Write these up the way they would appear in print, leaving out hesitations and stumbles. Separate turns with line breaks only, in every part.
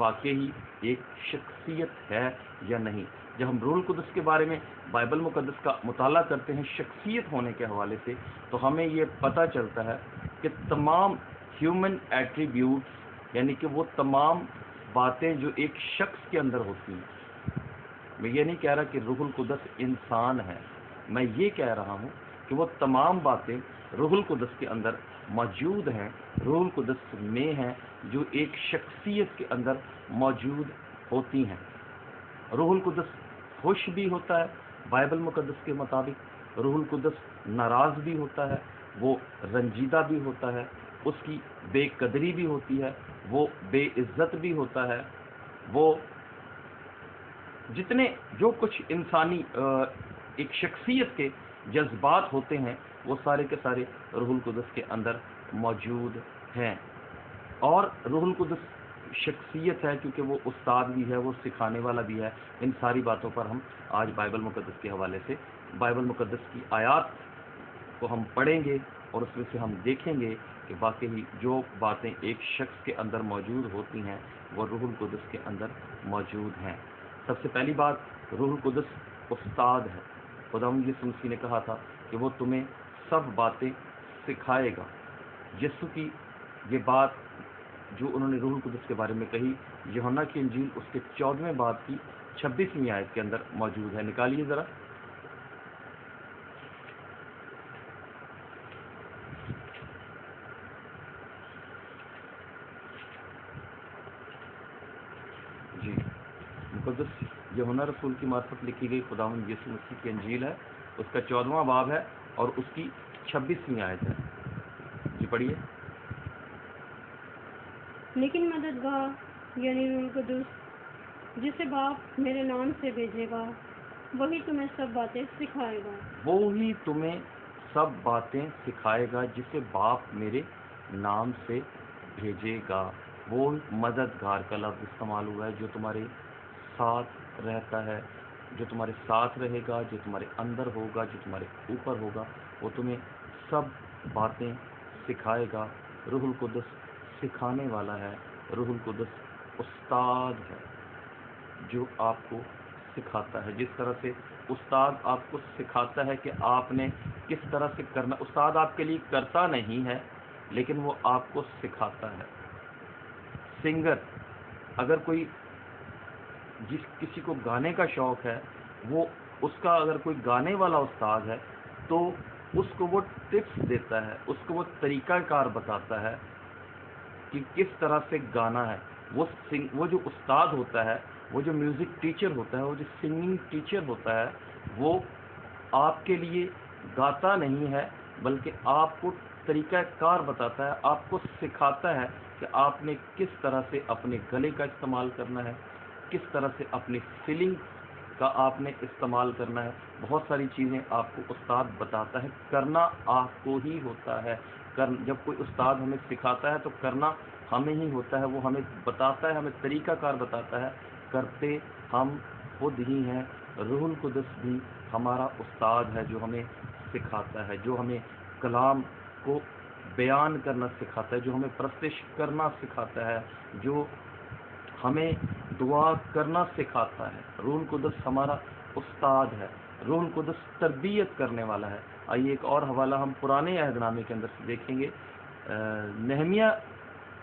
واقعی ایک شخصیت ہے یا نہیں. جب ہم روح القدس کے بارے میں بائبل مقدس کا مطالعہ کرتے ہیں شخصیت ہونے کے حوالے سے، تو ہمیں یہ پتہ چلتا ہے کہ تمام ہیومن ایٹریبیوٹس، یعنی کہ وہ تمام باتیں جو ایک شخص کے اندر ہوتی ہیں. میں یہ نہیں کہہ رہا کہ روح القدس انسان ہے، میں یہ کہہ رہا ہوں کہ وہ تمام باتیں روح القدس کے اندر موجود ہیں، روح القدس میں ہیں، جو ایک شخصیت کے اندر موجود ہوتی ہیں. روح القدس خوش بھی ہوتا ہے بائبل مقدس کے مطابق، روح القدس ناراض بھی ہوتا ہے، وہ رنجیدہ بھی ہوتا ہے، اس کی بے قدری بھی ہوتی ہے، وہ بے عزت بھی ہوتا ہے، وہ جتنے جو کچھ انسانی ایک شخصیت کے جذبات ہوتے ہیں وہ سارے کے سارے روح القدس کے اندر موجود ہیں. اور روح القدس شخصیت ہے کیونکہ وہ استاد بھی ہے، وہ سکھانے والا بھی ہے. ان ساری باتوں پر ہم آج بائبل مقدس کے حوالے سے بائبل مقدس کی آیات کو ہم پڑھیں گے اور اس میں سے ہم دیکھیں گے کہ واقعی جو باتیں ایک شخص کے اندر موجود ہوتی ہیں وہ روح القدس کے اندر موجود ہیں. سب سے پہلی بات، روح القدس استاد ہے. خداوند یسوع مسیح نے کہا تھا کہ وہ تمہیں سب باتیں سکھائے گا. یسوع کی یہ بات جو انہوں نے روح القدس کے بارے میں کہی، یوحنا کی انجیل اس کے 14ویں باب کی 26ویں آیت کے اندر موجود ہے. نکالیے ذرا. جی، مقدس یوحنا رسول کی معرفت لکھی گئی خداوند یسوع مسیح کی انجیل ہے، اس کا 14واں باب ہے اور اس کی 26ویں آیت ہے. جی پڑھیے.
لیکن مددگار یعنی روح القدس جسے باپ میرے نام سے بھیجے گا وہی تمہیں سب باتیں سکھائے گا.
وہی تمہیں سب باتیں سکھائے گا جسے باپ میرے نام سے بھیجے گا. وہ مددگار کا لفظ استعمال ہوا ہے جو تمہارے ساتھ رہتا ہے، جو تمہارے ساتھ رہے گا، جو تمہارے اندر ہوگا، جو تمہارے اوپر ہوگا. وہ تمہیں سب باتیں سکھائے گا. روح القدس سکھانے والا ہے. روح القدس استاد ہے جو آپ کو سکھاتا ہے. جس طرح سے استاد آپ کو سکھاتا ہے کہ آپ نے کس طرح سے کرنا. استاد آپ کے لیے کرتا نہیں ہے لیکن وہ آپ کو سکھاتا ہے. سنگر، اگر کوئی کسی کو گانے کا شوق ہے، وہ اس کا اگر کوئی گانے والا استاد ہے تو اس کو وہ ٹپس دیتا ہے، اس کو وہ طریقہ کار بتاتا ہے کہ کس طرح سے گانا ہے. وہ جو استاد ہوتا ہے، وہ جو میوزک ٹیچر ہوتا ہے، وہ جو سنگنگ ٹیچر ہوتا ہے، وہ آپ کے لیے گاتا نہیں ہے بلکہ آپ کو طریقہ کار بتاتا ہے، آپ کو سکھاتا ہے کہ آپ نے کس طرح سے اپنے گلے کا استعمال کرنا ہے، کس طرح سے اپنی فیلنگ کا آپ نے استعمال کرنا ہے. بہت ساری چیزیں آپ کو استاد بتاتا ہے، کرنا آپ کو ہی ہوتا ہے. جب کوئی استاد ہمیں سکھاتا ہے تو کرنا ہمیں ہی ہوتا ہے. وہ ہمیں بتاتا ہے، ہمیں طریقہ کار بتاتا ہے، کرتے ہم خود ہی ہیں. روح القدس بھی ہمارا استاد ہے جو ہمیں سکھاتا ہے، جو ہمیں کلام کو بیان کرنا سکھاتا ہے، جو ہمیں پرستش کرنا سکھاتا ہے، جو ہمیں دعا کرنا سکھاتا ہے. روح القدس ہمارا استاد ہے. روح القدس تربیت کرنے والا ہے. آئیے ایک اور حوالہ ہم پرانے عہد نامے کے اندر سے دیکھیں گے. نہمیہ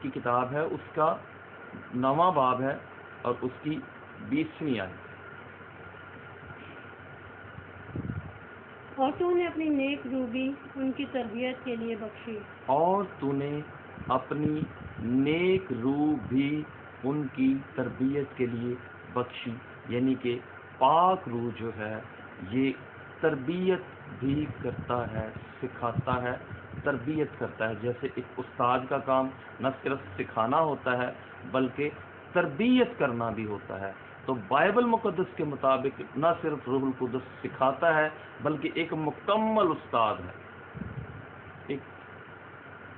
کی کتاب ہے، اس کا 9واں باب ہے اور اس کی 20ویں آیت.
اور تو نے اپنی نیک روح بھی ان کی تربیت کے لیے بخشی.
اور تو نے اپنی نیک روح بھی ان کی تربیت کے لیے بخشی. یعنی کہ پاک روح جو ہے یہ تربیت بھی کرتا ہے، سکھاتا ہے، تربیت کرتا ہے. جیسے ایک استاد کا کام نہ صرف سکھانا ہوتا ہے بلکہ تربیت کرنا بھی ہوتا ہے. تو بائبل مقدس کے مطابق نہ صرف روح القدس سکھاتا ہے بلکہ ایک مکمل استاد ہے.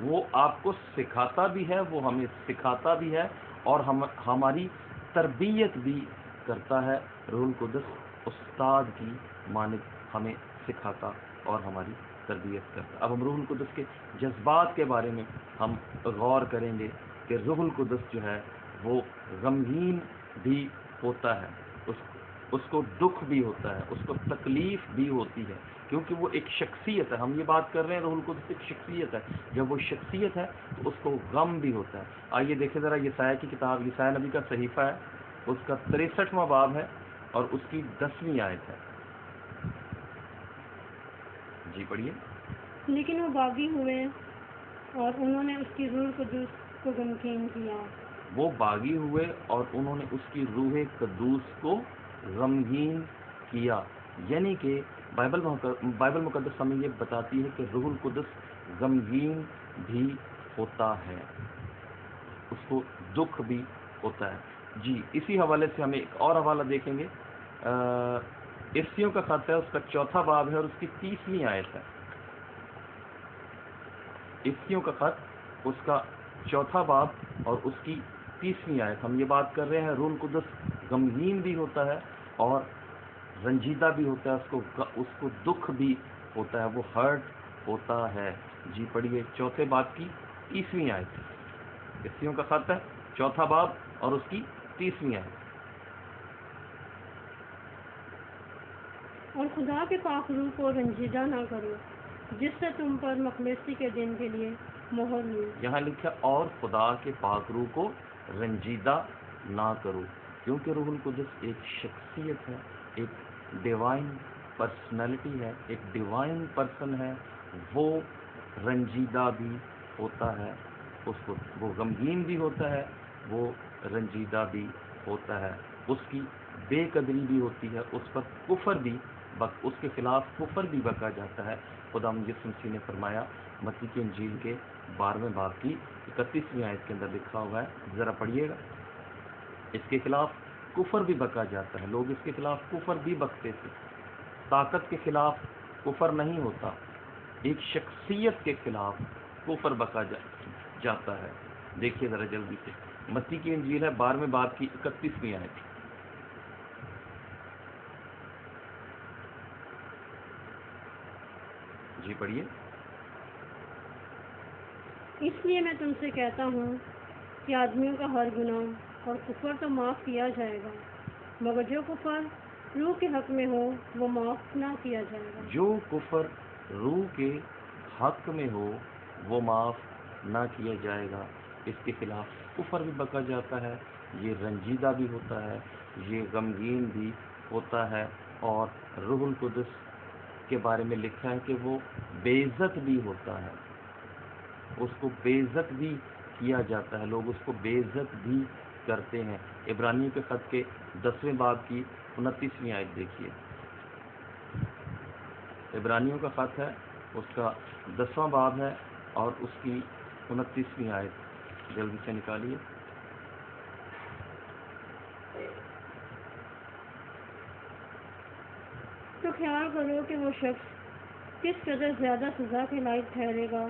وہ آپ کو سکھاتا بھی ہے، وہ ہمیں سکھاتا بھی ہے اور ہماری تربیت بھی کرتا ہے. روح القدس استاد کی مانند ہمیں سکھاتا اور ہماری تربیت کرتا. اب ہم روح القدس کے جذبات کے بارے میں ہم غور کریں گے کہ روح القدس جو ہے وہ غمگین بھی ہوتا ہے، اس کو دکھ بھی ہوتا ہے، اس کو تکلیف بھی ہوتی ہے، کیونکہ وہ ایک شخصیت ہے. ہم یہ بات کر رہے ہیں روح القدس ایک شخصیت ہے. جب وہ شخصیت ہے تو اس کو غم بھی ہوتا ہے. آئیے دیکھیں ذرا یسایا کی کتاب، یسایا نبی کا صحیفہ ہے، اس کا 63واں باب ہے اور اس کی 10ویں آیت ہے. جی پڑھیے.
لیکن وہ باغی ہوئے اور انہوں نے اس کی روح القدس کو غمگین کیا.
وہ باغی ہوئے اور انہوں نے اس کی روح قدوس کو غمگین کیا. یعنی کہ بائبل مقدس ہمیں یہ بتاتی ہے کہ روح القدس غمگین بھی ہوتا ہے، اس کو دکھ بھی ہوتا ہے. جی اسی حوالے سے ہمیں ایک اور حوالہ دیکھیں گے. افسیوں کا خط ہے، اس کا 4واں باب ہے اور اس کی 30ویں آیت ہے. افسیوں کا خط، اس کا 4واں باب اور اس کی 30ویں آیت. ہم یہ بات کر رہے ہیں روح القدس غمگین بھی ہوتا ہے اور رنجیدہ بھی ہوتا ہے، اس کو دکھ بھی ہوتا ہے، وہ ہرٹ ہوتا ہے. جی پڑھیے 4 باب کی 30ویں آیت. افسیوں کا خط ہے، 4واں باب اور اس کی 30ویں آیت.
اور خدا کے پاک روح کو رنجیدہ نہ کرو جس سے تم پر مخلصی کے دن کے لیے مہر ہوئی.
یہاں لکھا اور خدا کے پاک روح کو رنجیدہ نہ کرو، کیونکہ روح القدس ایک شخصیت ہے، ایک ڈیوائن پرسنالٹی ہے، ایک ڈیوائن پرسن ہے. وہ رنجیدہ بھی ہوتا ہے، اس کو وہ غمگین بھی ہوتا ہے، وہ رنجیدہ بھی ہوتا ہے. اس کی بے قدری بھی ہوتی ہے، اس پر کفر بھی، اس کے خلاف کفر بھی بکا جاتا ہے. خدا یسوع مسیح نے فرمایا متی کی انجیل کے 12ویں باب کی 31ویں آیت کے اندر لکھا ہوا ہے، ذرا پڑھیے گا. اس کے خلاف کفر بھی بکا جاتا ہے. لوگ اس کے خلاف کفر بھی بکتے تھے. طاقت کے خلاف کفر نہیں ہوتا، ایک شخصیت کے خلاف کفر بکا جاتا ہے. دیکھیے ذرا جلدی سے، متی کی انجیل ہے 12ویں باب کی 31ویں آیت. جی پڑھیے.
اس لیے میں تم سے کہتا ہوں کہ آدمیوں کا ہر گناہ اور کفر تو معاف کیا جائے گا، مگر جو کفر روح کے حق میں ہو وہ معاف نہ کیا جائے گا.
جو کفر روح کے حق میں ہو وہ معاف نہ کیا جائے گا. اس کے خلاف کفر بھی بکا جاتا ہے، یہ رنجیدہ بھی ہوتا ہے، یہ غمگین بھی ہوتا ہے. اور روح القدس کے بارے میں لکھا ہے کہ وہ بے عزت بھی ہوتا ہے، اس کو بے عزت بھی کیا جاتا ہے، لوگ اس کو بے عزت بھی کرتے ہیں. عبرانیوں کے خط کے 10ویں باب کی 29ویں آیت دیکھیے. عبرانیوں کا خط ہے، اس کا 10واں باب ہے اور اس کی 29ویں آیت. جلدی سے نکالیے.
تو خیال کرو کہ وہ شخص کس قدر زیادہ سزا کے لائق ٹھہرے گا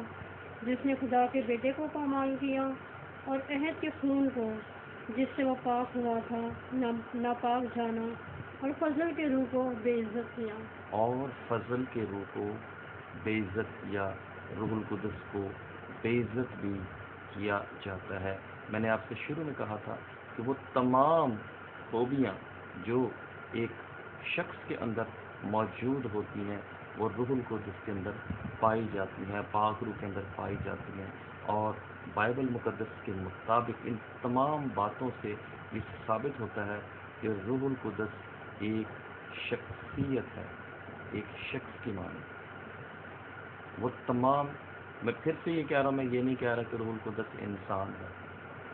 جس نے خدا کے بیٹے کو پامال کیا اور عہد کے خون کو جس سے وہ پاک ہوا تھا ناپاک جانا اور فضل کے روح کو بے عزت کیا.
اور فضل کے روح کو بے عزت کیا. روح القدس کو بے عزت بھی کیا جاتا ہے. میں نے آپ سے شروع میں کہا تھا کہ وہ تمام خوبیاں جو ایک شخص کے اندر موجود ہوتی ہیں وہ روح القدس کے اندر پائی جاتی ہیں، پاک روح کے اندر پائی جاتی ہیں. اور بائبل مقدس کے مطابق ان تمام باتوں سے یہ ثابت ہوتا ہے کہ روح القدس ایک شخصیت ہے، ایک شخص کی معنی. وہ تمام، میں پھر سے یہ کہہ رہا ہوں، میں یہ نہیں کہہ رہا کہ روح القدس انسان ہے.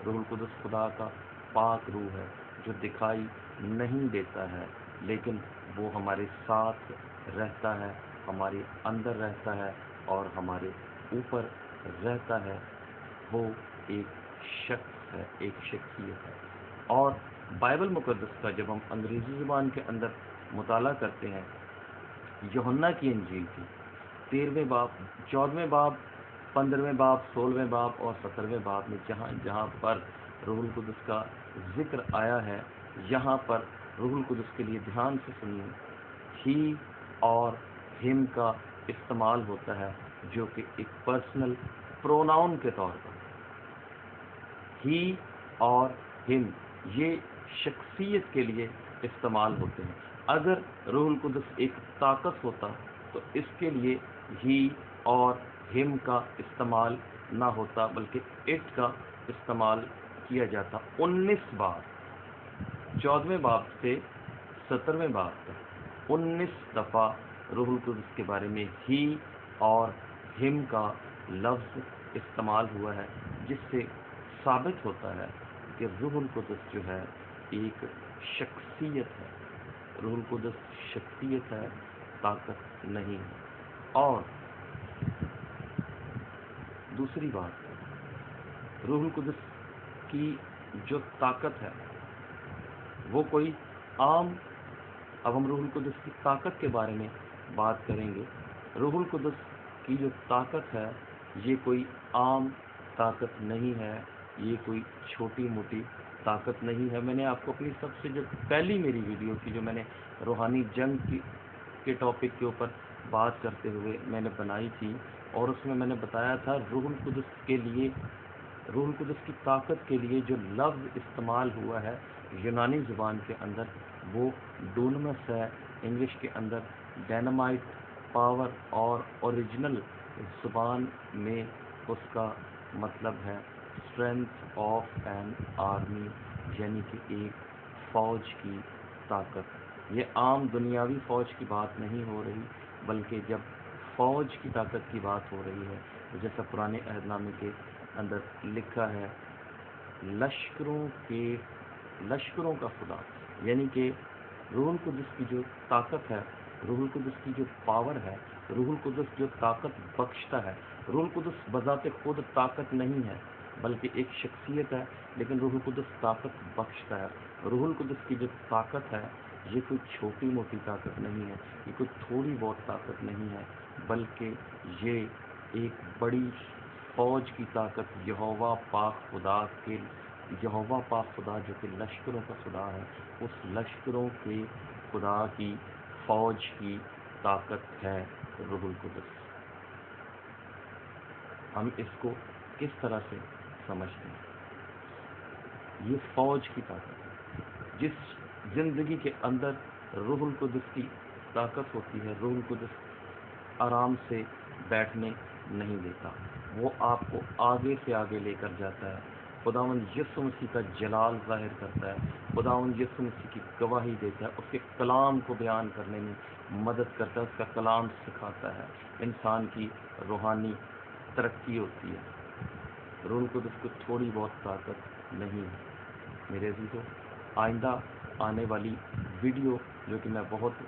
روح القدس خدا کا پاک روح ہے جو دکھائی نہیں دیتا ہے، لیکن وہ ہمارے ساتھ رہتا ہے، ہمارے اندر رہتا ہے اور ہمارے اوپر رہتا ہے. وہ ایک شخص ہے، ایک شخصیت ہے. اور بائبل مقدس کا جب ہم انگریزی زبان کے اندر مطالعہ کرتے ہیں، یوحنا کی انجیل کی 13ویں باب، 14ویں باب، 15ویں باب، 16ویں باب اور 17ویں باب میں جہاں جہاں پر روح القدس کا ذکر آیا ہے، یہاں پر روح القدس کے لیے دھیان سے سنیے، ہی اور ہم کا استعمال ہوتا ہے جو کہ ایک پرسنل پروناؤن کے طور پر. ہی اور ہم یہ شخصیت کے لیے استعمال ہوتے ہیں۔ اگر روح القدس ایک طاقت ہوتا تو اس کے لیے ہی اور ہم کا استعمال نہ ہوتا، بلکہ اٹ کا استعمال کیا جاتا۔ 19 بار 14ویں باب سے 17ویں باب تک 19 دفعہ روح القدس کے بارے میں ہی اور ہم کا لفظ استعمال ہوا ہے، جس سے ثابت ہوتا ہے کہ روح القدس جو ہے ایک شخصیت ہے۔ روح القدس شخصیت ہے، طاقت نہیں ہے۔ اور دوسری بات، روح القدس کی جو طاقت ہے وہ کوئی عام، اب ہم روح القدس کی طاقت کے بارے میں بات کریں گے۔ روح القدس کی جو طاقت ہے یہ کوئی عام طاقت نہیں ہے، یہ کوئی چھوٹی موٹی طاقت نہیں ہے۔ میں نے آپ کو اپنی سب سے جو پہلی میری ویڈیو کی، جو میں نے روحانی جنگ کے ٹاپک کے اوپر بات کرتے ہوئے میں نے بنائی تھی، اور اس میں نے بتایا تھا روح القدس کے لیے، روح القدس کی طاقت کے لیے جو لفظ استعمال ہوا ہے یونانی زبان کے اندر، وہ ڈونمس ہے، انگلش کے اندر ڈائنامائٹ پاور، اور اوریجنل زبان میں اس کا مطلب ہے اسٹرینتھ آف این آرمی، یعنی کہ ایک فوج کی طاقت۔ یہ عام دنیاوی فوج کی بات نہیں ہو رہی، بلکہ جب فوج کی طاقت کی بات ہو رہی ہے، جیسا پرانے عہد نامے کے اندر لکھا ہے، لشکروں کا خدا، یعنی کہ روح القدس کی جو طاقت ہے، روح القدس کی جو پاور ہے، روح القدس جو طاقت بخشتا ہے۔ روح القدس بذات خود طاقت نہیں ہے، بلکہ ایک شخصیت ہے، لیکن روح القدس طاقت بخشتا ہے۔ روح القدس کی جو طاقت ہے یہ کوئی چھوٹی موٹی طاقت نہیں ہے، یہ کوئی تھوڑی بہت طاقت نہیں ہے، بلکہ یہ ایک بڑی فوج کی طاقت، یہوہ پاک خدا جو کہ لشکروں کا خدا ہے، اس لشکروں کے خدا کی فوج کی طاقت ہے روح القدس۔ ہم اس کو کس طرح سے سمجھتے ہیں؟ یہ فوج کی طاقت ہے۔ جس زندگی کے اندر روح القدس کی طاقت ہوتی ہے، روح القدس آرام سے بیٹھنے نہیں دیتا، وہ آپ کو آگے سے آگے لے کر جاتا ہے۔ خداوند یسوع مسیح کا جلال ظاہر کرتا ہے، خداوند یسوع مسیح کی گواہی دیتا ہے، اس کے کلام کو بیان کرنے میں مدد کرتا ہے، اس کا کلام سکھاتا ہے، انسان کی روحانی ترقی ہوتی ہے۔ روح القدس کو تھوڑی بہت طاقت نہیں ہے۔ میرے عزیزو، آئندہ آنے والی ویڈیو جو کہ میں بہت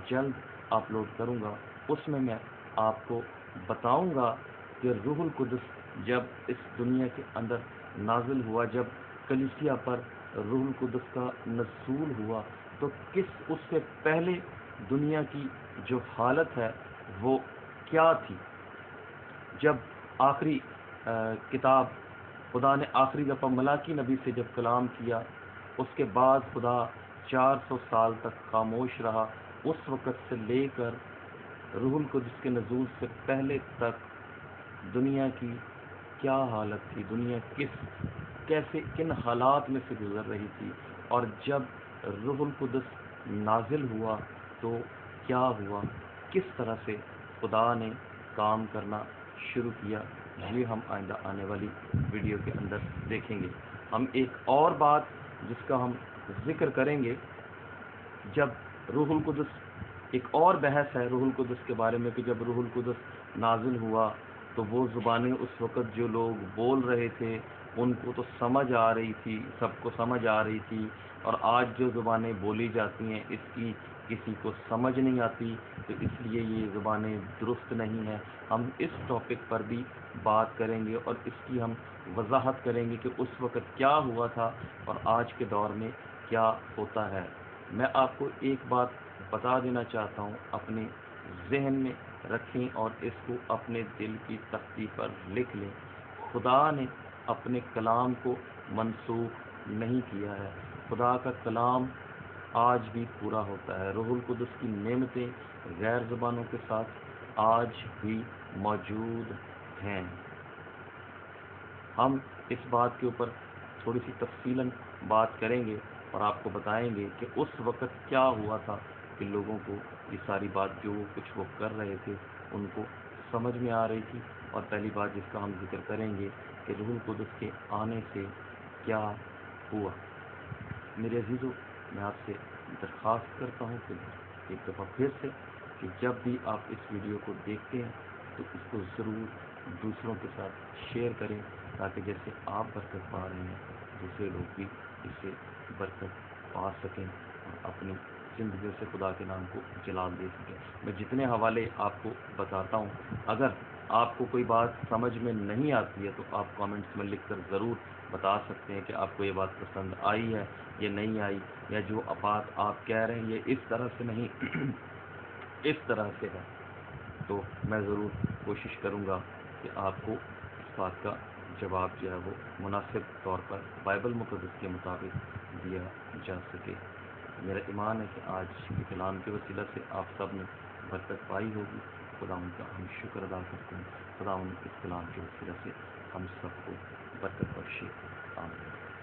جلد اپلوڈ کروں گا، اس میں آپ کو بتاؤں گا کہ روح القدس جب اس دنیا کے اندر نازل ہوا، جب کلیسیا پر روح القدس کا نزول ہوا، تو اس سے پہلے دنیا کی جو حالت ہے وہ کیا تھی۔ جب آخری کتاب خدا نے آخری دفعہ ملاکی نبی سے جب کلام کیا، اس کے بعد خدا 400 سال تک خاموش رہا۔ اس وقت سے لے کر روح القدس کے نزول سے پہلے تک دنیا کی کیا حالت تھی، دنیا کن حالات میں سے گزر رہی تھی، اور جب روح القدس نازل ہوا تو کیا ہوا، کس طرح سے خدا نے کام کرنا شروع کیا، یہ ہم آئندہ آنے والی ویڈیو کے اندر دیکھیں گے۔ ہم ایک اور بات جس کا ہم ذکر کریں گے، جب روح القدس، ایک اور بحث ہے روح القدس کے بارے میں کہ جب روح القدس نازل ہوا تو وہ زبانیں اس وقت جو لوگ بول رہے تھے ان کو تو سمجھ آ رہی تھی، سب کو سمجھ آ رہی تھی، اور آج جو زبانیں بولی جاتی ہیں اس کی کسی کو سمجھ نہیں آتی، تو اس لیے یہ زبانیں درست نہیں ہیں۔ ہم اس ٹاپک پر بھی بات کریں گے اور اس کی ہم وضاحت کریں گے کہ اس وقت کیا ہوا تھا اور آج کے دور میں کیا ہوتا ہے۔ میں آپ کو ایک بات بتا دینا چاہتا ہوں، اپنے ذہن میں رکھیں اور اس کو اپنے دل کی تختی پر لکھ لیں۔ خدا نے اپنے کلام کو منسوخ نہیں کیا ہے، خدا کا کلام آج بھی پورا ہوتا ہے۔ روح القدس کی نعمتیں غیر زبانوں کے ساتھ آج بھی موجود ہیں۔ ہم اس بات کے اوپر تھوڑی سی تفصیلاً بات کریں گے اور آپ کو بتائیں گے کہ اس وقت کیا ہوا تھا کہ لوگوں کو یہ ساری بات جو کچھ وہ کر رہے تھے ان کو سمجھ میں آ رہی تھی۔ اور پہلی بات جس کا ہم ذکر کریں گے کہ روح القدس کے آنے سے کیا ہوا۔ میرے عزیزو، میں آپ سے درخواست کرتا ہوں کہ ایک دفعہ پھر سے کہ جب بھی آپ اس ویڈیو کو دیکھتے ہیں تو اس کو ضرور دوسروں کے ساتھ شیئر کریں، تاکہ جیسے آپ برکت پا رہے ہیں دوسرے لوگ بھی اس سے برکت پا سکیں اور اپنی زندگیوں سے خدا کے نام کو جلال دے سکیں۔ میں جتنے حوالے آپ کو بتاتا ہوں، اگر آپ کو کوئی بات سمجھ میں نہیں آتی ہے تو آپ کامنٹس میں لکھ کر ضرور بتا سکتے ہیں کہ آپ کو یہ بات پسند آئی ہے یا نہیں آئی، یا جو بات آپ کہہ رہے ہیں یہ اس طرح سے نہیں اس طرح سے ہے، تو میں ضرور کوشش کروں گا کہ آپ کو اس بات کا جواب جو ہے وہ مناسب طور پر بائبل مقدس کے مطابق دیا جا سکے۔ میرا ایمان ہے کہ آج کے کلام کے وسیلہ سے آپ سب نے برکت پائی ہوگی۔ خدا ان کا ہم شکر ادا کرتے ہیں، خدا ان اس کلام کے وسیلہ سے ہم سب کو برکت بخشے۔ آمین۔